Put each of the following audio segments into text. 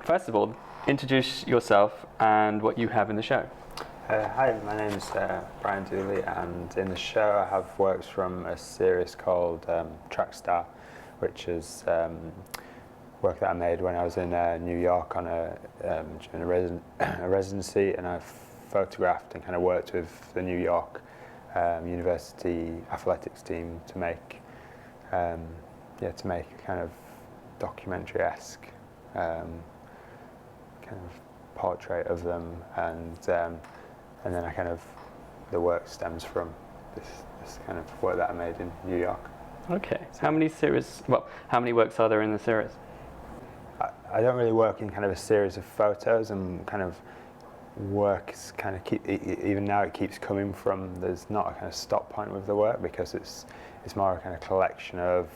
first of all, introduce yourself and what you have in the show. Hi, my name is Bryan Dooley, and in the show I have works from a series called Trackstar, which is work that I made when I was in New York on during a residency, and I photographed and kind of worked with the New York University athletics team to make a kind of documentary-esque kind of portrait of them, and then the work stems from this kind of work that I made in New York. Okay. How many works are there in the series? I don't really work in kind of a series of photos, and kind of work is kind of even now it keeps coming from. There's not a kind of stop point with the work, because it's more a kind of collection of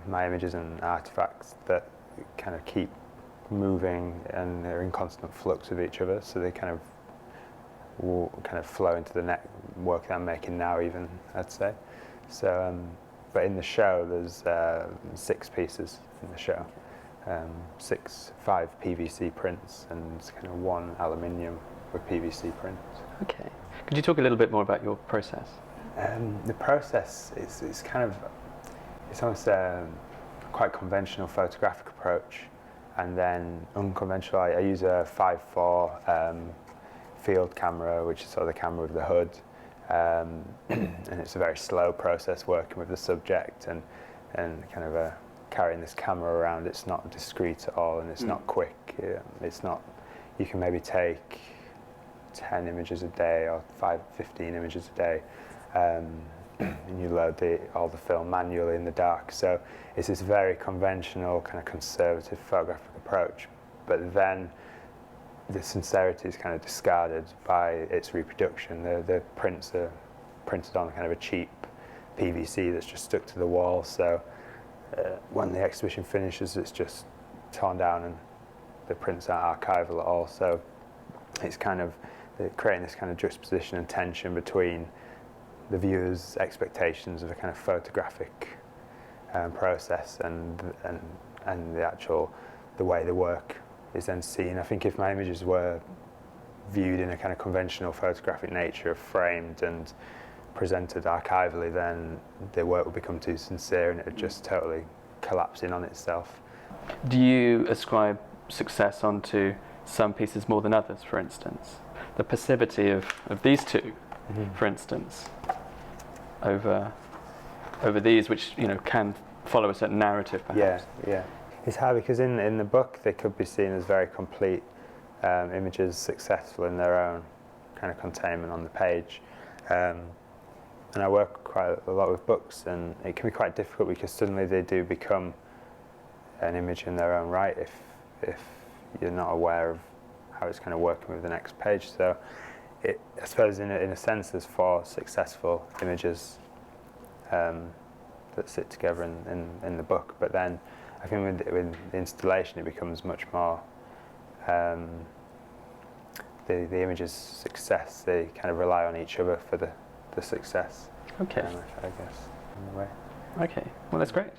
my images and artifacts that kind of keep moving, and they're in constant flux with each other, so they kind of will kind of flow into the work that I'm making now, even, I'd say. So, but in the show, there's 6 pieces in the show, 5 PVC prints, and kind of 1 aluminium with PVC prints. Okay. Could you talk a little bit more about your process? The process is it's almost a quite conventional photographic approach, and then unconventional. I use a 5.4 field camera, which is sort of the camera with the hood, and it's a very slow process working with the subject, and kind of carrying this camera around. It's not discreet at all, and it's not quick. It's not. You can maybe take 10 images a day or 15 images a day, and you load all the film manually in the dark. So it's this very conventional, kind of conservative photographic approach, but then the sincerity is kind of discarded by its reproduction. The prints are printed on kind of a cheap PVC that's just stuck to the wall, so when the exhibition finishes, it's just torn down and the prints aren't archival at all. So it's kind of creating this kind of juxtaposition and tension between the viewer's expectations of a kind of photographic process and the way the work is then seen. I think if my images were viewed in a kind of conventional photographic nature, framed and presented archivally, then the work would become too sincere and it would just totally collapse in on itself. Do you ascribe success onto some pieces more than others, for instance? The passivity of these two, for instance, over these, which can follow a certain narrative, perhaps. Yeah. It's hard because in the book they could be seen as very complete images, successful in their own kind of containment on the page. And I work quite a lot with books, and it can be quite difficult because suddenly they do become an image in their own right if you're not aware of how it's kind of working with the next page. So I suppose in a sense there's 4 successful images that sit together in the book, but then I think with the installation it becomes much more the image's success. They kind of rely on each other for the success. Okay. I guess, in a way. Okay. Well, that's great.